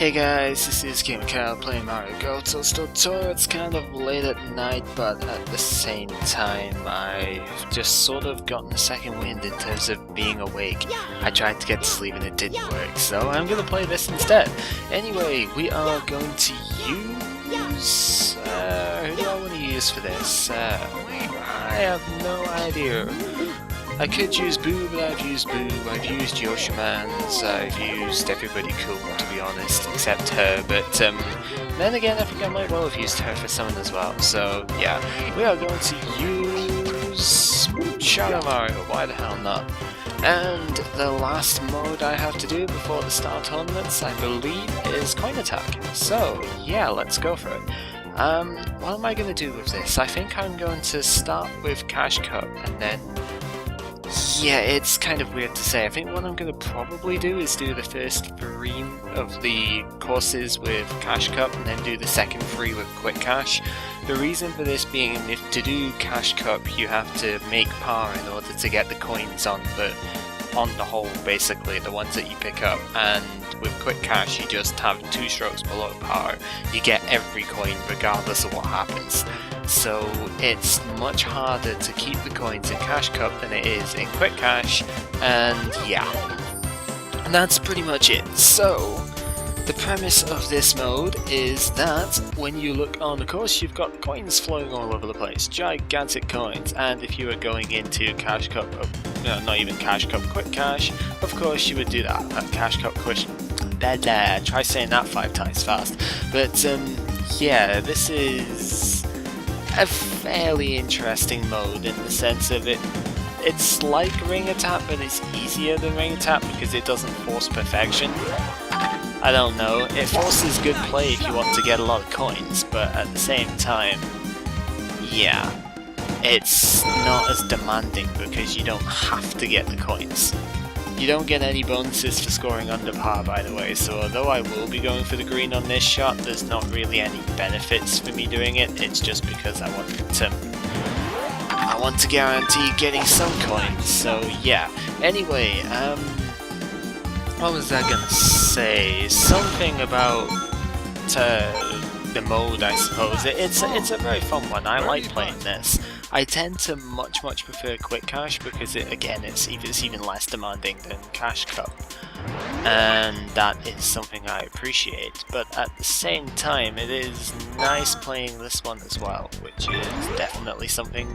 Hey guys, this is Gamer Kyle playing Mario Go Toadstool Tour. It's kind of late at night, but at the same time, I've just sort of gotten a second wind in terms of being awake. I tried to get to sleep and it didn't work, so I'm gonna play this instead. Anyway, we are going to use... who do I want to use for this? I have no idea. I could use Boo, but I've used Boo, I've used Yoshiman's, I've used everybody cool, to be honest, except her, but then again I think I might well have used her for someone as well, so yeah, we are going to use Shadow Mario, why the hell not? And the last mode I have to do before the Star Tournaments, I believe, is Coin Attack, so yeah, let's go for it. What am I going to do with this? I think I'm going to start with Cash Cup, and then yeah, it's kind of weird to say. I think what I'm going to probably do is do the first 3 of the courses with Cash Cup and then do the second 3 with Quick Cash. The reason for this being, if to do Cash Cup you have to make par in order to get the coins on the hole, basically, the ones that you pick up, and with Quick Cash you just have 2 strokes below par. You get every coin regardless of what happens. So it's much harder to keep the coins in Cash Cup than it is in Quick Cash, and yeah. And that's pretty much it. So, the premise of this mode is that when you look on the course, you've got coins flowing all over the place, gigantic coins, and if you were going into Cash Cup, no, not even Cash Cup, Quick Cash, of course you would do that, Cash Cup, Quick, try saying that 5 times fast, but yeah, this is a fairly interesting mode in the sense of it's like Ring Attack, but it's easier than Ring Attack because it doesn't force perfection. I don't know, it forces good play if you want to get a lot of coins, but at the same time, yeah, it's not as demanding because you don't have to get the coins. You don't get any bonuses for scoring under par, by the way, so although I will be going for the green on this shot, there's not really any benefits for me doing it. It's just because I want to guarantee getting some coins, so yeah. Anyway, what was I gonna say? Something about the mode, I suppose. It's a very fun one. I like playing this. I tend to much prefer Quick Cash because it's even less demanding than Cash Cup, and that is something I appreciate. But at the same time, it is nice playing this one as well, which is definitely something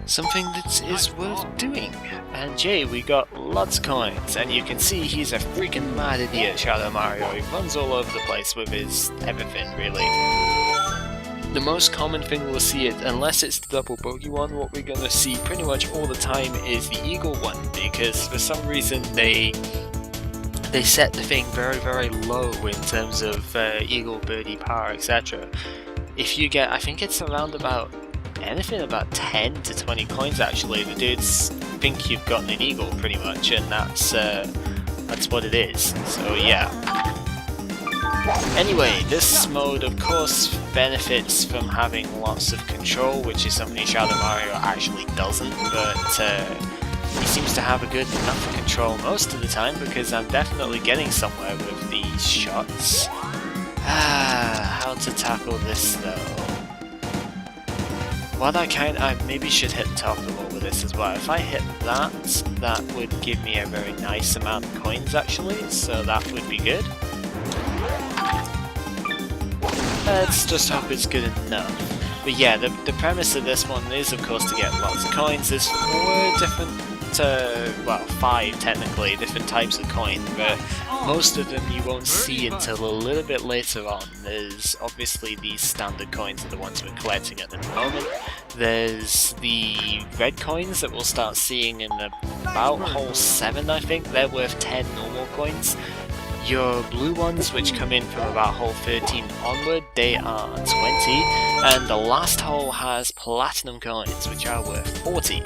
that is worth doing. And Jay, we got lots of coins, and you can see he's a freaking mad idiot, Shadow Mario. He runs all over the place with his everything, really. The most common thing we'll see, unless it's the double bogey one, what we're going to see pretty much all the time is the eagle one, because for some reason they set the thing very low in terms of eagle, birdie, par, etc. If you get, I think it's around about anything about 10 to 20 coins actually, the dudes think you've gotten an eagle pretty much, and that's what it is, so yeah. Anyway, this mode of course benefits from having lots of control, which is something Shadow Mario actually doesn't, but he seems to have a good enough control most of the time because I'm definitely getting somewhere with these shots. How to tackle this though? What I maybe should hit the top of the wall with this as well. If I hit that would give me a very nice amount of coins actually, so that would be good. Let's just hope it's good enough. But yeah, the premise of this one is of course to get lots of coins. There's 4 different, well 5 technically, different types of coin, but most of them you won't see until a little bit later on. There's obviously these standard coins are the ones we're collecting at the moment. There's the red coins that we'll start seeing in about hole 7 I think, they're worth 10 normal coins. Your blue ones, which come in from about hole 13 onward, they are 20, and the last hole has platinum coins, which are worth 40.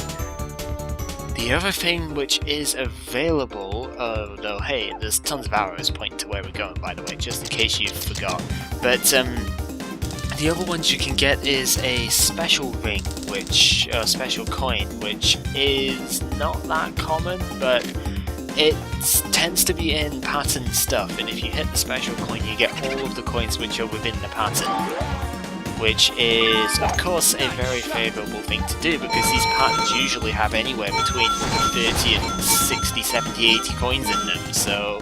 The other thing which is available, though hey, there's tons of arrows pointing to where we're going by the way, just in case you forgot, but the other ones you can get is a special ring, special coin, which is not that common, but it tends to be in pattern stuff, and if you hit the special coin you get all of the coins which are within the pattern, which is of course a very favourable thing to do because these patterns usually have anywhere between 30 and 60, 70, 80 coins in them, so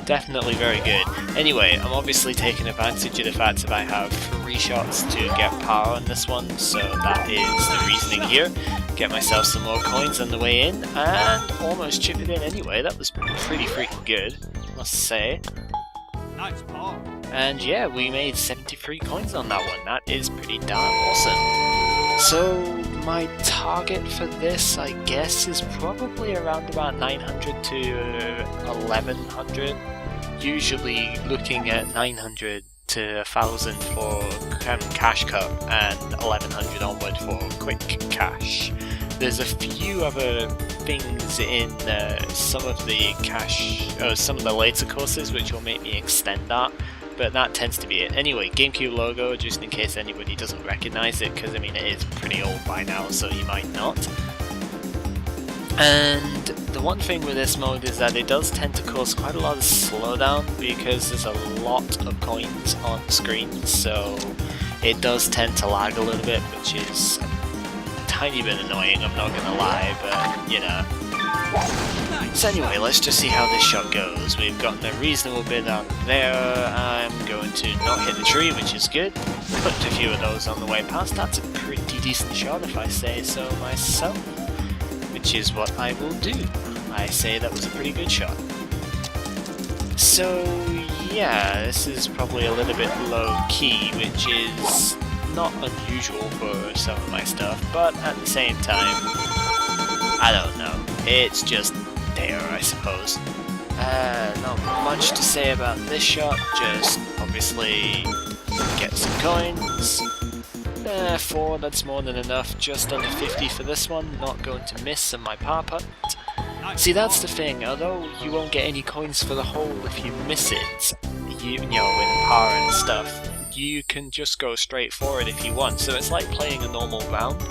definitely very good. Anyway, I'm obviously taking advantage of the fact that I have 3 shots to get power on this one, so that is the reasoning here. Get myself some more coins on the way in, and almost chip it in anyway. That was pretty freaking good, must say. Nice ball. And yeah, we made 73 coins on that one. That is pretty darn awesome. So my target for this, I guess, is probably around about 900 to 1100. Usually looking at 900 to 1000 for cash cup and 1100 onward for quick cash. There's a few other things in some of the later courses which will make me extend that, but that tends to be it. Anyway, GameCube logo, just in case anybody doesn't recognize it, because I mean it is pretty old by now, so you might not. And the one thing with this mode is that it does tend to cause quite a lot of slowdown because there's a lot of coins on screen, so it does tend to lag a little bit, which is a tiny bit annoying, I'm not gonna lie, but you know. So anyway, let's just see how this shot goes. We've gotten a reasonable bit out there. I'm going to not hit the tree, which is good. Clipped a few of those on the way past. That's a pretty decent shot if I say so myself, which is what I will do. I say that was a pretty good shot. So yeah, this is probably a little bit low key, which is not unusual for some of my stuff, but at the same time, I don't know, it's just there, I suppose. Not much to say about this shot, just obviously get some coins. 4, that's more than enough, just under 50 for this one, not going to miss on my power putt. See, that's the thing, although you won't get any coins for the hole if you miss it, you know, with power and stuff, you can just go straight for it if you want, so it's like playing a normal round.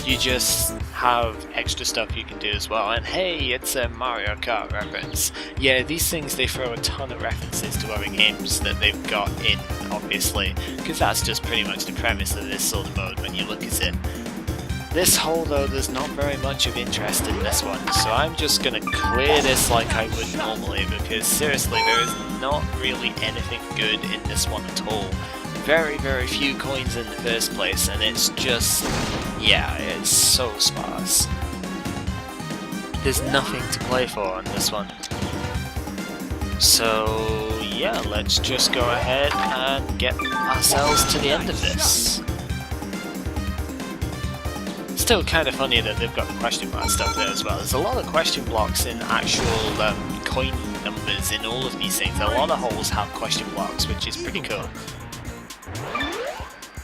You just have extra stuff you can do as well, and hey, it's a Mario Kart reference. Yeah, these things, they throw a ton of references to other games that they've got in, obviously, because that's just pretty much the premise of this sort of mode when you look at it. This hole though, there's not very much of interest in this one, so I'm just gonna clear this like I would normally, because seriously, there is not really anything good in this one at all. Very, very few coins in the first place, and it's just, yeah, it's so sparse. There's nothing to play for on this one. So yeah, let's just go ahead and get ourselves to the end of this. Still kind of funny that they've got the question mark stuff there as well. There's a lot of question blocks in actual coin numbers in all of these things. A lot of holes have question blocks, which is pretty cool.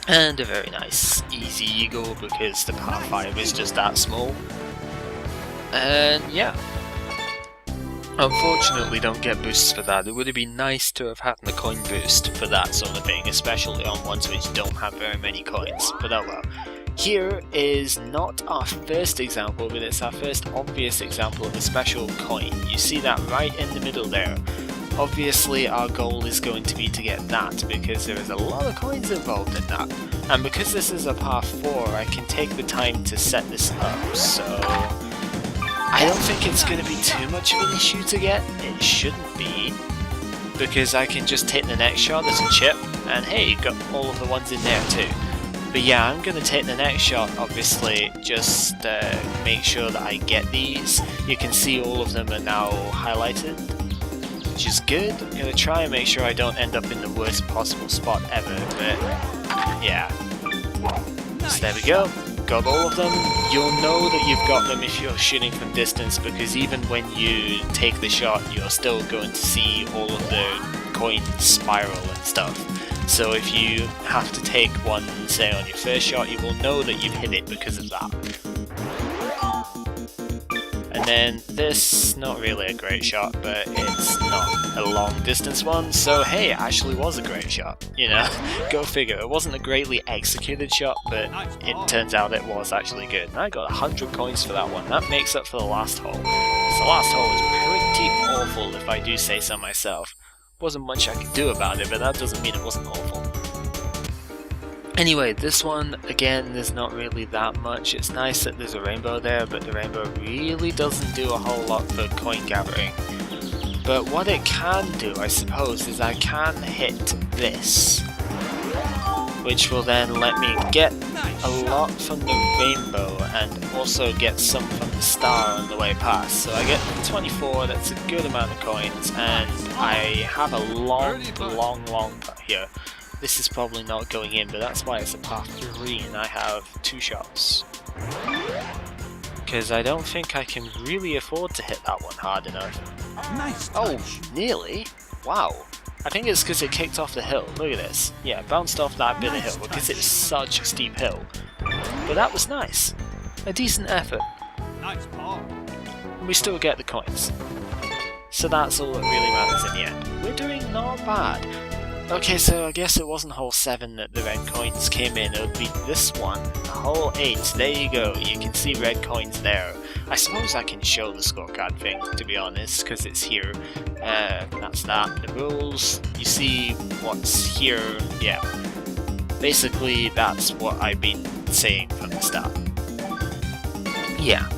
And a very nice easy eagle because the par 5 is just that small. And yeah. Unfortunately don't get boosts for that. It would have been nice to have had a coin boost for that sort of thing, especially on ones which don't have very many coins, but oh well. Here is not our first example, but it's our first obvious example of a special coin. You see that right in the middle there. Obviously our goal is going to be to get that, because there is a lot of coins involved in that. And because this is a par 4, I can take the time to set this up, so I don't think it's going to be too much of an issue to get. It shouldn't be, because I can just take the next shot as a chip, and hey, got all of the ones in there too. But yeah, I'm going to take the next shot, obviously, just make sure that I get these. You can see all of them are now highlighted, which is good. I'm going to try and make sure I don't end up in the worst possible spot ever, but yeah. So there we go, got all of them. You'll know that you've got them if you're shooting from distance, because even when you take the shot, you're still going to see all of the coins spiral and stuff. So if you have to take one, say on your first shot, you will know that you've hit it because of that. And then this, not really a great shot, but it's not a long distance one, so hey, it actually was a great shot, you know, go figure. It wasn't a greatly executed shot, but it turns out it was actually good. And I got 100 coins for that one. That makes up for the last hole. So the last hole was pretty pretty awful if I do say so myself. Wasn't much I could do about it, but that doesn't mean it wasn't awful. Anyway, this one, again, there's not really that much. It's nice that there's a rainbow there, but the rainbow really doesn't do a whole lot for coin gathering. But what it can do, I suppose, is I can hit this, which will then let me get a lot from the rainbow and also get some from the star on the way past. So I get 24, that's a good amount of coins, and I have a long putt here. This is probably not going in, but that's why it's a par 3 and I have 2 shots. Because I don't think I can really afford to hit that one hard enough. Nice touch. Oh, nearly? Wow. I think it's because it kicked off the hill. Look at this. Yeah, bounced off that bit of hill because it was such a steep hill. But that was nice. A decent effort. Nice par. We still get the coins. So that's all that really matters in the end. We're doing not bad. Okay, so I guess it wasn't hole 7 that the red coins came in, it would be this one, hole 8, there you go, you can see red coins there. I suppose I can show the scorecard thing, to be honest, because it's here. That's that, the rules, you see what's here, yeah. Basically, that's what I've been saying from the start. Yeah.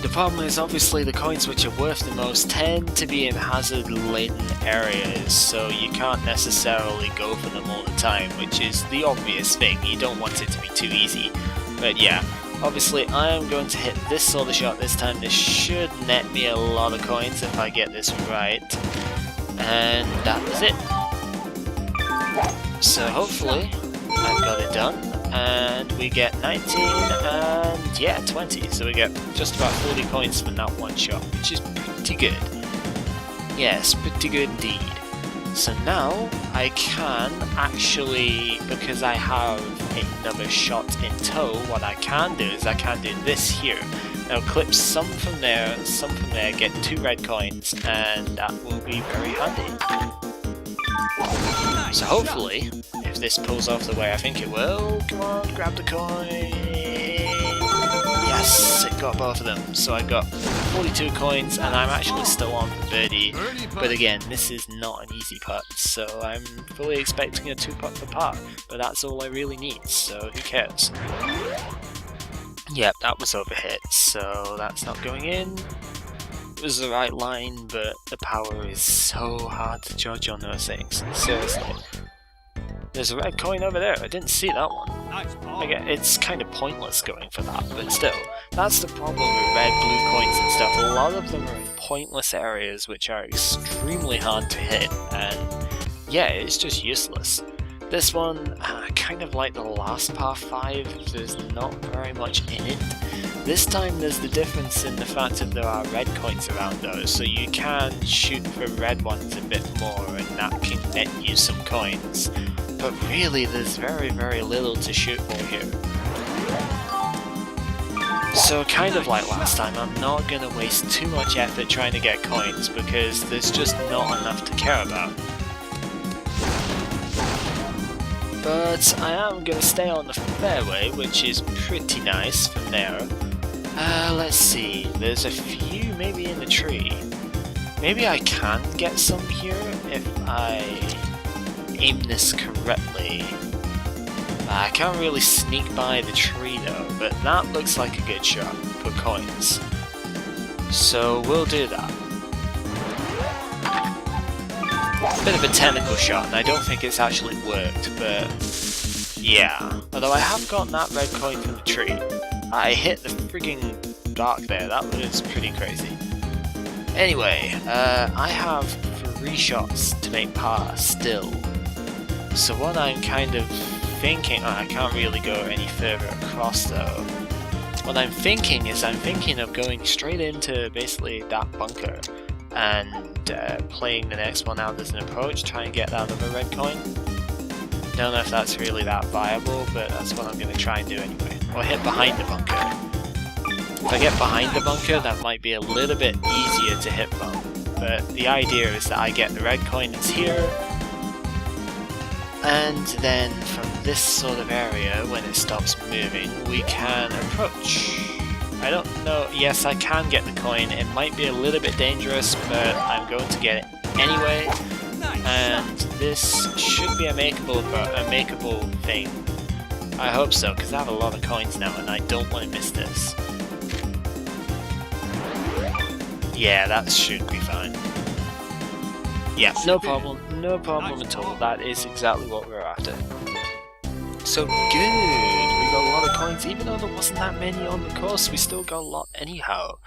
The problem is obviously the coins which are worth the most tend to be in hazard-laden areas, so you can't necessarily go for them all the time, which is the obvious thing. You don't want it to be too easy. But yeah, obviously I am going to hit this sort of shot this time. This should net me a lot of coins if I get this right. And that was it. So hopefully I've got it done. And we get 19 and yeah, 20, so we get just about 40 coins from that one shot, which is pretty good. Yes, pretty good indeed. So now I can actually, because I have another shot in tow, what I can do is I can do this here. Now clip some from there, get 2 red coins, and that will be very handy. So hopefully, if this pulls off the way I think it will, come on, grab the coin. Yes, it got both of them. So I got 42 coins and I'm actually still on for birdie. But again, this is not an easy putt, so I'm fully expecting a 2-putt for par. But that's all I really need, so who cares? Yep, that was overhit, so that's not going in. It was the right line, but the power is so hard to judge on those things. Seriously. There's a red coin over there, I didn't see that one. Nice par. Again, it's kind of pointless going for that, but still. That's the problem with red, blue coins and stuff. A lot of them are in pointless areas which are extremely hard to hit, and yeah, it's just useless. This one, kind of like the last par 5, there's not very much in it. This time there's the difference in the fact that there are red coins around those, so you can shoot for red ones a bit more and that can net you some coins. But really there's very little to shoot for here. So kind of like last time, I'm not going to waste too much effort trying to get coins because there's just not enough to care about. But I am going to stay on the fairway, which is pretty nice from there. Let's see, there's a few maybe in the tree. Maybe I can get some here if I aim this correctly. I can't really sneak by the tree though, but that looks like a good shot for coins. So we'll do that. Bit of a technical shot, and I don't think it's actually worked, but yeah. Although I have gotten that red coin from the tree. I hit the frigging dark there, that was pretty crazy. Anyway, I have 3 shots to make par still. So what I'm kind of thinking, I can't really go any further across though. What I'm thinking is I'm thinking of going straight into basically that bunker and playing the next one out as an approach, try and get that other red coin. Don't know if that's really that viable, but that's what I'm going to try and do anyway. Or hit behind the bunker. If I get behind the bunker, that might be a little bit easier to hit from. But the idea is that I get the red coin that's here, and then from this sort of area, when it stops moving, we can approach. I don't know. Yes, I can get the coin. It might be a little bit dangerous, but I'm going to get it anyway. And this should be a makeable thing. I hope so, because I have a lot of coins now and I don't want to miss this. Yeah, that should be fine. Yeah, no problem at all. That is exactly what we're after. So good! We got a lot of coins, even though there wasn't that many on the course, we still got a lot anyhow.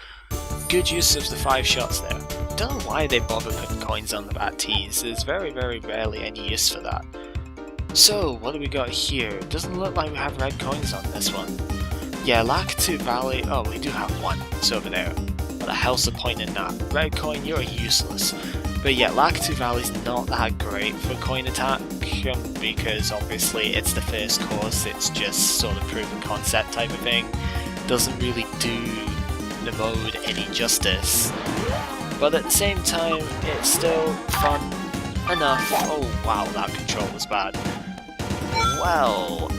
Good use of the 5 shots there. Don't know why they bother putting coins on the bad tees, there's very rarely any use for that. So, what do we got here? Doesn't look like we have red coins on this one. Yeah, Lakitu Valley, oh we do have one, it's over there. What the hell's the point in that? Red coin, you're useless. But yeah, Lakitu Valley's not that great for coin attack, because obviously it's the first course, it's just sort of proof of concept type of thing. Doesn't really do the mode any justice. But at the same time, it's still fun enough. Oh wow, that control was bad. Well,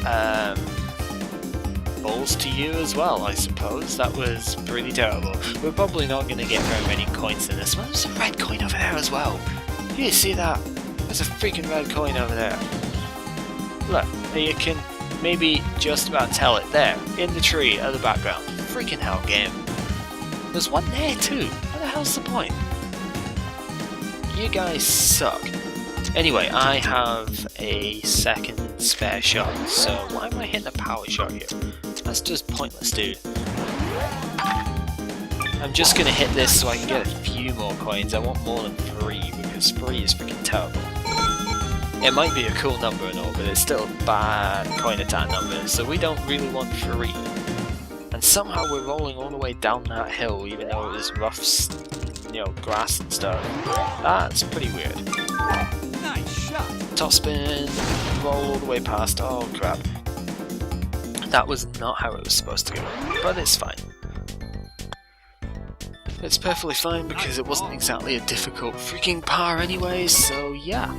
balls to you as well, I suppose. That was pretty terrible. We're probably not going to get very many coins in this one. There's a red coin over there as well. You see that? There's a freaking red coin over there. Look, you can maybe just about tell it there, in the tree at the background. Freaking hell, game. There's one there too. What the hell's the point? You guys suck. Anyway, I have a second spare shot, so why am I hitting a power shot here? That's just pointless, dude. I'm just gonna hit this so I can get a few more coins. I want more than 3, because 3 is freaking terrible. It might be a cool number and all, but it's still a bad coin attack number, so we don't really want 3. And somehow we're rolling all the way down that hill, even though it was rough, grass and stuff. That's pretty weird. Nice shot. Top spin, roll all the way past. Oh crap. That was not how it was supposed to go, but it's fine. It's perfectly fine because it wasn't exactly a difficult freaking par anyway, so yeah.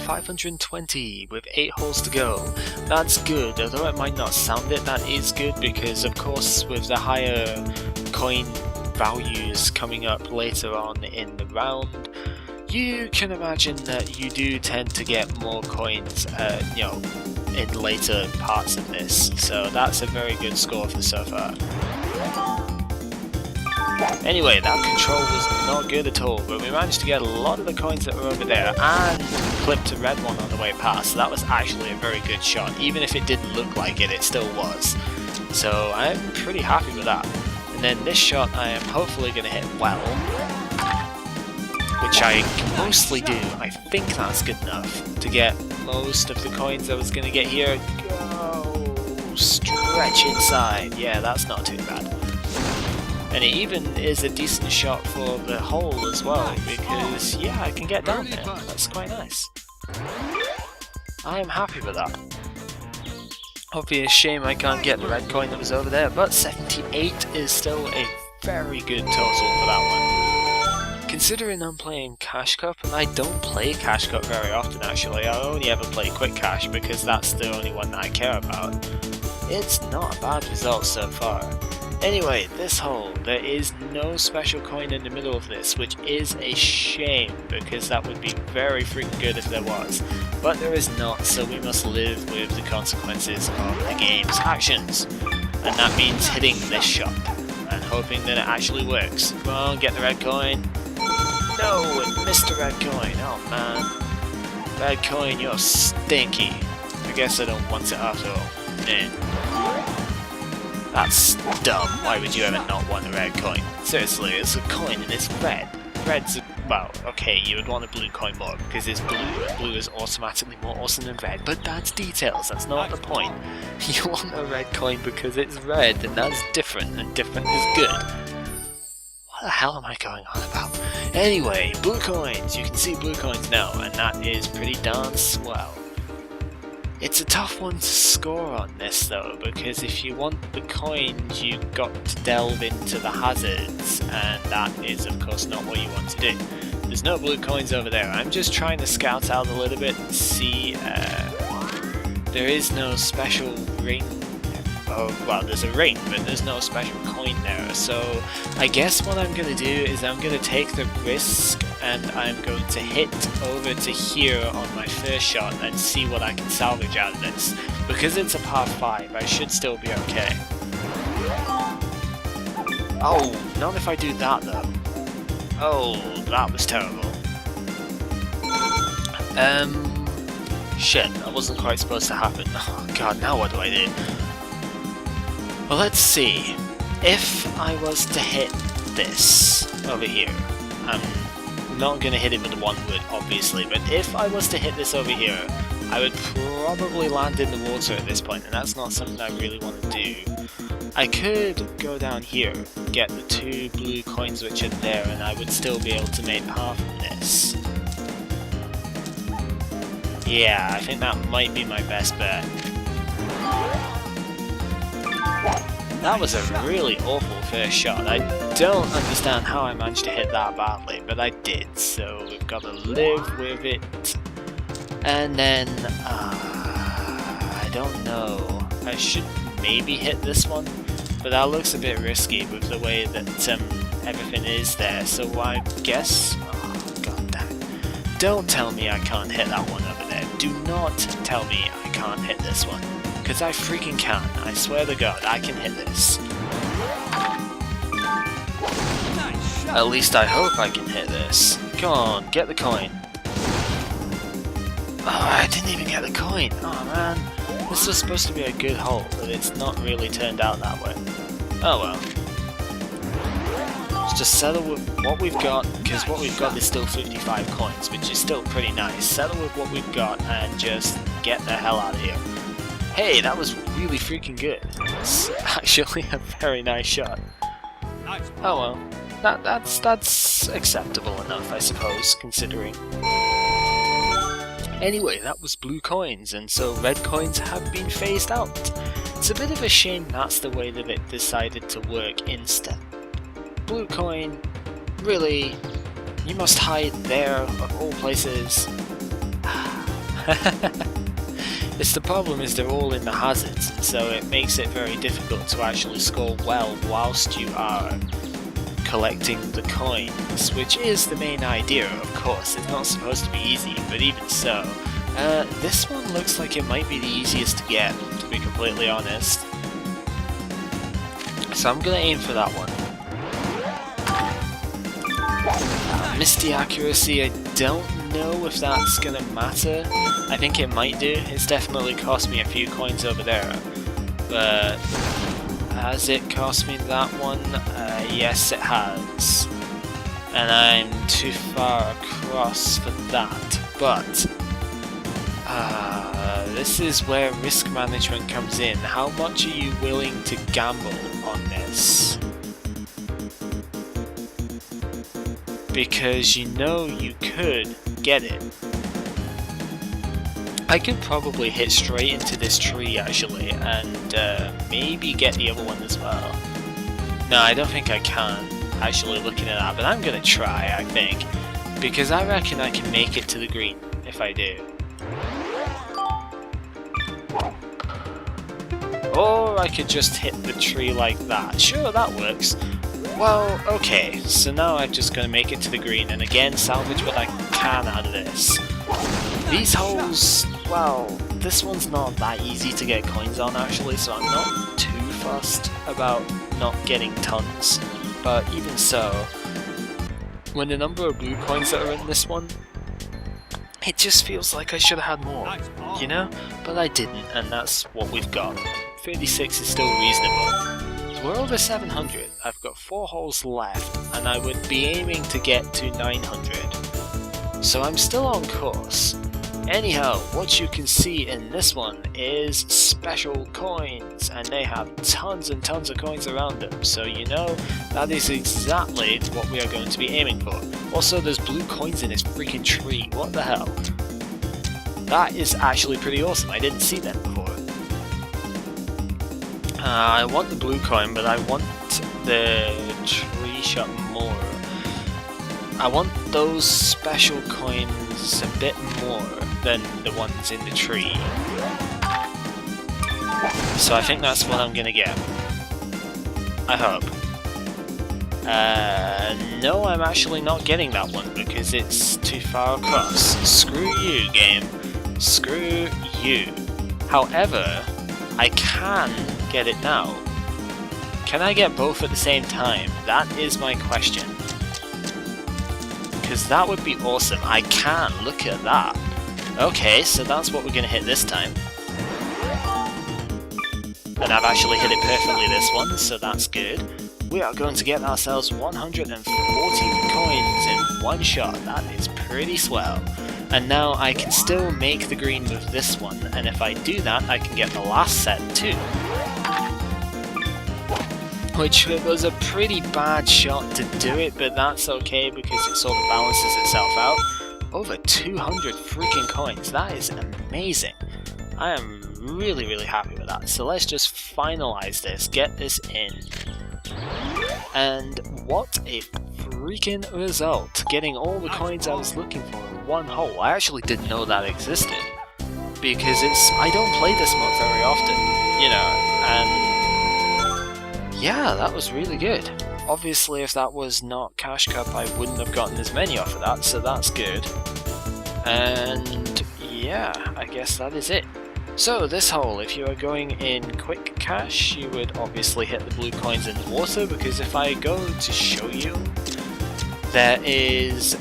520 with 8 holes to go. That's good, although it might not sound it, that is good because of course with the higher coin values coming up later on in the round, you can imagine that you do tend to get more coins, in later parts of this. So that's a very good score for so far. Anyway, that control was not good at all, but we managed to get a lot of the coins that were over there and clipped a red one on the way past. So that was actually a very good shot. Even if it didn't look like it, it still was. So I'm pretty happy with that. And then this shot I am hopefully going to hit well, which I can mostly do. I think that's good enough to get most of the coins I was going to get here. Go! Stretch inside. Yeah, that's not too bad. And it even is a decent shot for the hole as well, because yeah, I can get down there. That's quite nice. I am happy with that. Obvious shame I can't get the red coin that was over there, but 78 is still a very good total for that one. Considering I'm playing Cash Cup, and I don't play Cash Cup very often actually, I only ever play Quick Cash because that's the only one that I care about, it's not a bad result so far. Anyway, this hole, there is no special coin in the middle of this, which is a shame, because that would be very freaking good if there was. But there is not, so we must live with the consequences of the game's actions. And that means hitting this shot, and hoping that it actually works. Come on, get the red coin. No, it missed the red coin, oh man. Red coin, you're stinky. I guess I don't want it after all. Nah. That's dumb. Why would you ever not want a red coin? Seriously, it's a coin and it's red. Red's well, okay, you would want a blue coin more because it's blue, and blue is automatically more awesome than red, but that's details, that's not the point. You want a red coin because it's red, and that's different, and different is good. What the hell am I going on about? Anyway, blue coins! You can see blue coins now, and that is pretty darn swell. It's a tough one to score on this though, because if you want the coins you've got to delve into the hazards, and that is of course not what you want to do. There's no blue coins over there, I'm just trying to scout out a little bit and see, there is no special ring Oh, well, there's a ring, but there's no special coin there. So I guess what I'm going to do is I'm going to take the risk and I'm going to hit over to here on my first shot and see what I can salvage out of this. Because it's a par 5, I should still be okay. Oh, not if I do that though. Oh, that was terrible. Shit, that wasn't quite supposed to happen. Oh god, now what do I do? Well, let's see. If I was to hit this over here, I'm not going to hit it with the 1 wood, obviously, but if I was to hit this over here, I would probably land in the water at this point, and that's not something I really want to do. I could go down here, get the 2 blue coins which are there, and I would still be able to make par from this. Yeah, I think that might be my best bet. That was a really awful first shot. I don't understand how I managed to hit that badly, but I did, so we've got to live with it. And then, I don't know. I should maybe hit this one, but that looks a bit risky with the way that everything is there, so I guess... Oh, god damn it. Don't tell me I can't hit that one over there. Do not tell me I can't hit this one. Because I freaking can. I swear to god, I can hit this. Nice shot. At least I hope I can hit this. Come on, get the coin. Oh, I didn't even get the coin. Oh man. This was supposed to be a good hole, but it's not really turned out that way. Oh well. Let's just settle with what we've got, because what we've got is still 55 coins, which is still pretty nice. Settle with what we've got and just get the hell out of here. Hey, that was really freaking good. It's actually a very nice shot. Nice. Oh well. That's acceptable enough, I suppose, considering. Anyway, that was blue coins, and so red coins have been phased out. It's a bit of a shame that's the way that it decided to work instead. Blue coin, really? You must hide there, of all places. It's the problem is they're all in the hazards, and so it makes it very difficult to actually score well whilst you are collecting the coins, which is the main idea, of course. It's not supposed to be easy, but even so. This one looks like it might be the easiest to get, to be completely honest. So I'm gonna aim for that one. Missed the accuracy. I don't know if that's gonna matter. I think it might do. It's definitely cost me a few coins over there. But has it cost me that one? Yes, it has. And I'm too far across for that. But this is where risk management comes in. How much are you willing to gamble on this? Because you know you could get it. I could probably hit straight into this tree actually, and maybe get the other one as well. No, I don't think I can, actually looking at that, but I'm gonna try, I think. Because I reckon I can make it to the green, if I do. Or I could just hit the tree like that. Sure, that works. Well, okay, so now I'm just gonna make it to the green, and again salvage what I can out of this. These holes, well, this one's not that easy to get coins on actually, so I'm not too fussed about not getting tons, but even so, when the number of blue coins that are in this one, it just feels like I should have had more, you know? But I didn't, and that's what we've got. 36 is still reasonable. So we're over 700, I've got 4 holes left, and I would be aiming to get to 900. So I'm still on course. Anyhow, what you can see in this one is special coins, and they have tons and tons of coins around them, so you know that is exactly what we are going to be aiming for. Also, there's blue coins in this freaking tree, what the hell? That is actually pretty awesome, I didn't see that before. I want the blue coin, but I want the tree shot more. I want those special coins a bit more than the ones in the tree. So I think that's what I'm gonna get. I hope. No, I'm actually not getting that one because it's too far across. Screw you, game. Screw you. However, I can get it now. Can I get both at the same time? That is my question. Because that would be awesome. I can, look at that. Okay, so that's what we're going to hit this time. And I've actually hit it perfectly this one, so that's good. We are going to get ourselves 140 coins in one shot. That is pretty swell. And now I can still make the green with this one, and if I do that, I can get the last set too. Which was a pretty bad shot to do it, but that's okay because it sort of balances itself out. Over 200 freaking coins, that is amazing. I am really happy with that. So let's just finalize this, get this in. And what a freaking result! Getting all the coins I was looking for in one hole. I actually didn't know that existed. Because I don't play this mode very often, you know, and yeah, that was really good. Obviously if that was not Cash Cup I wouldn't have gotten as many off of that, so that's good. And yeah, I guess that is it. So this hole, if you are going in quick cash, you would obviously hit the blue coins in the water, because if I go to show you, there is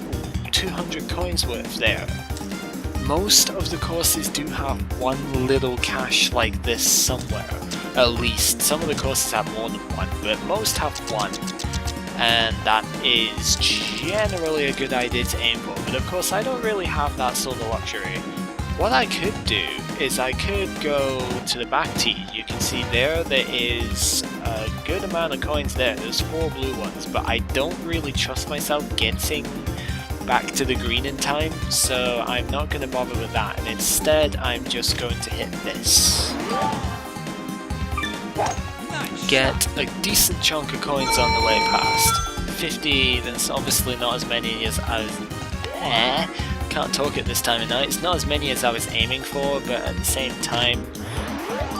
200 coins worth there. Most of the courses do have one little cache like this somewhere, at least. Some of the courses have more than one, but most have one. And that is generally a good idea to aim for, but of course I don't really have that sort of luxury. What I could do is I could go to the back tee. You can see there is a good amount of coins there. There's 4 blue ones, but I don't really trust myself getting back to the green in time, so I'm not going to bother with that, and instead I'm just going to hit this. Get a decent chunk of coins on the way past. 50, that's obviously not as many as I was... Can't talk at this time of night. It's not as many as I was aiming for, but at the same time,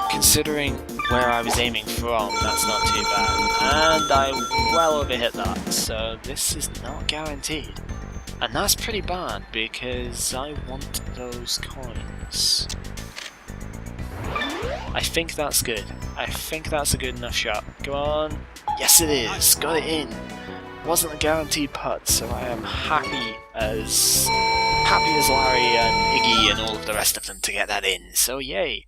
considering where I was aiming from, that's not too bad. And I well overhit that, so this is not guaranteed. And that's pretty bad, because I want those coins. I think that's good. I think that's a good enough shot. Go on. Yes it is! Got it in! Wasn't a guaranteed putt, so I am happy as Larry and Iggy and all of the rest of them to get that in, so yay!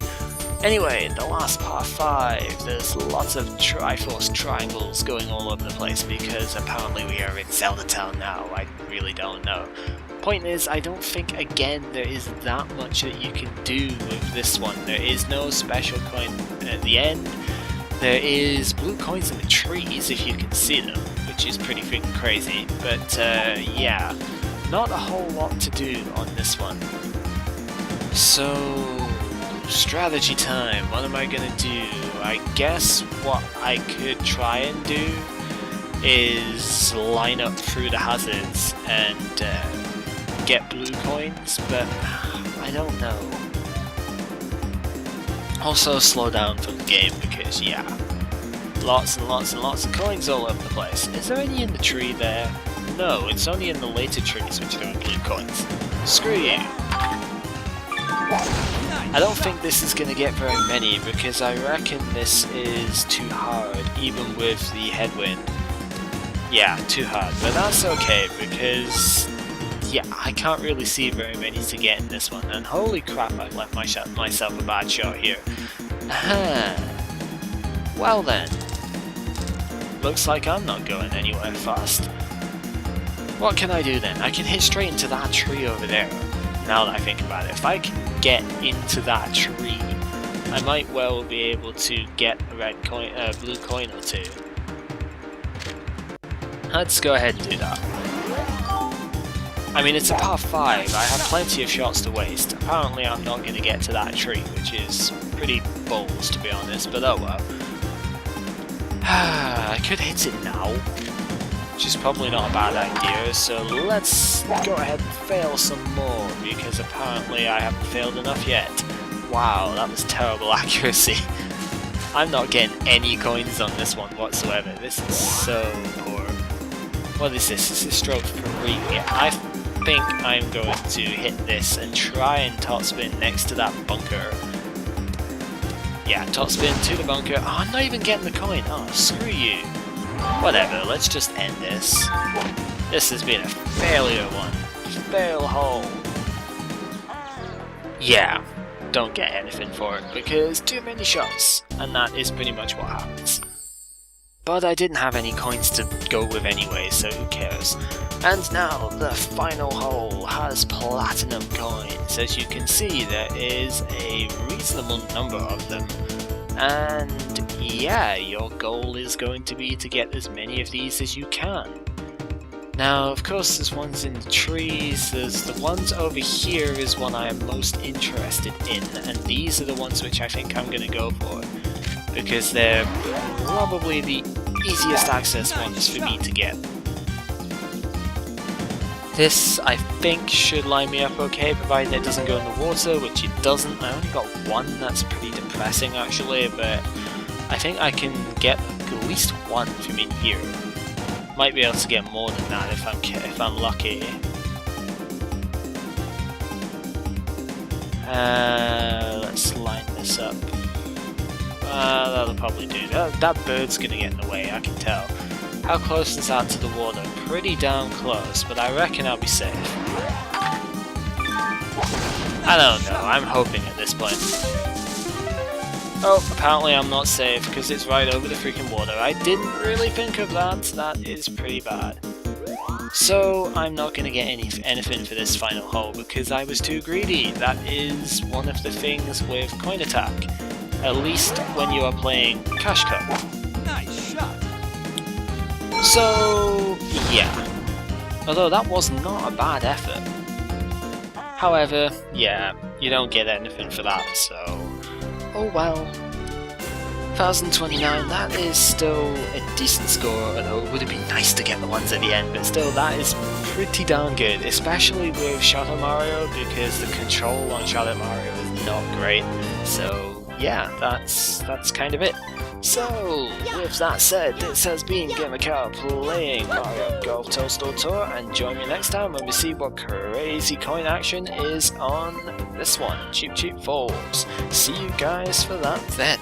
Anyway, the last par 5, there's lots of Triforce triangles going all over the place because apparently we are in Zelda Town now. I really don't know. Point is, I don't think, again, there is that much that you can do with this one. There is no special coin at the end. There is blue coins in the trees, if you can see them, which is pretty freaking crazy. But yeah, not a whole lot to do on this one. So, strategy time. What am I gonna do? I guess what I could try and do is line up through the hazards and get blue coins, but I don't know. Also slow down for the game because yeah, lots and lots and lots of coins all over the place. Is there any in the tree there? No, it's only in the later trees which there are blue coins. Screw you. I don't think this is going to get very many because I reckon this is too hard, even with the headwind. Yeah, too hard, but that's okay because yeah, I can't really see very many to get in this one, and holy crap, I've left myself a bad shot here. Well then, looks like I'm not going anywhere fast. What can I do then? I can hit straight into that tree over there, now that I think about it. If I can get into that tree, I might well be able to get a red coin, blue coin or two. Let's go ahead and do that. I mean, it's a par 5, I have plenty of shots to waste. Apparently I'm not going to get to that tree, which is pretty balls to be honest, but oh well. I could hit it now, which is probably not a bad idea, so let's go ahead and fail some more, because apparently I haven't failed enough yet. Wow, that was terrible accuracy. I'm not getting any coins on this one whatsoever. This is so poor. What is this? This is stroke 3. I think I'm going to hit this and try and top spin next to that bunker. Yeah, top spin to the bunker. Oh, I'm not even getting the coin. Oh, screw you. Whatever, let's just end this. This has been a failure one. Fail hole. Yeah, don't get anything for it because too many shots, and that is pretty much what happens. But I didn't have any coins to go with anyway, so who cares. And now the final hole has platinum coins. As you can see, there is a reasonable number of them. And yeah, your goal is going to be to get as many of these as you can. Now, of course, there's ones in the trees, there's the ones over here is one I am most interested in, and these are the ones which I think I'm going to go for, because they're probably the easiest access ones for me to get. This, I think, should line me up okay, provided it doesn't go in the water, which it doesn't. I only got one, that's pretty depressing actually, but I think I can get at least one from in here. Might be able to get more than that if I'm lucky. Let's line this up. That'll probably do. That bird's gonna get in the way, I can tell. How close is that to the water? Pretty damn close, but I reckon I'll be safe. I don't know, I'm hoping at this point. Oh, apparently I'm not safe because it's right over the freaking water. I didn't really think of that. That is pretty bad. So I'm not going to get anything for this final hole because I was too greedy. That is one of the things with Coin Attack. At least when you are playing Cash Cup. Nice shot. So yeah. Although that was not a bad effort. However, yeah, you don't get anything for that, so oh well. 1029, that is still a decent score, although it would have been nice to get the ones at the end, but still that is pretty darn good, especially with Shadow Mario, because the control on Shadow Mario is not great. So yeah, that's kind of it. So, with that said, this has been GamerCow playing Mario Golf Toadstool Tour, and join me next time when we see what crazy coin action is on this one, Cheap Cheap Forbes. See you guys for that then.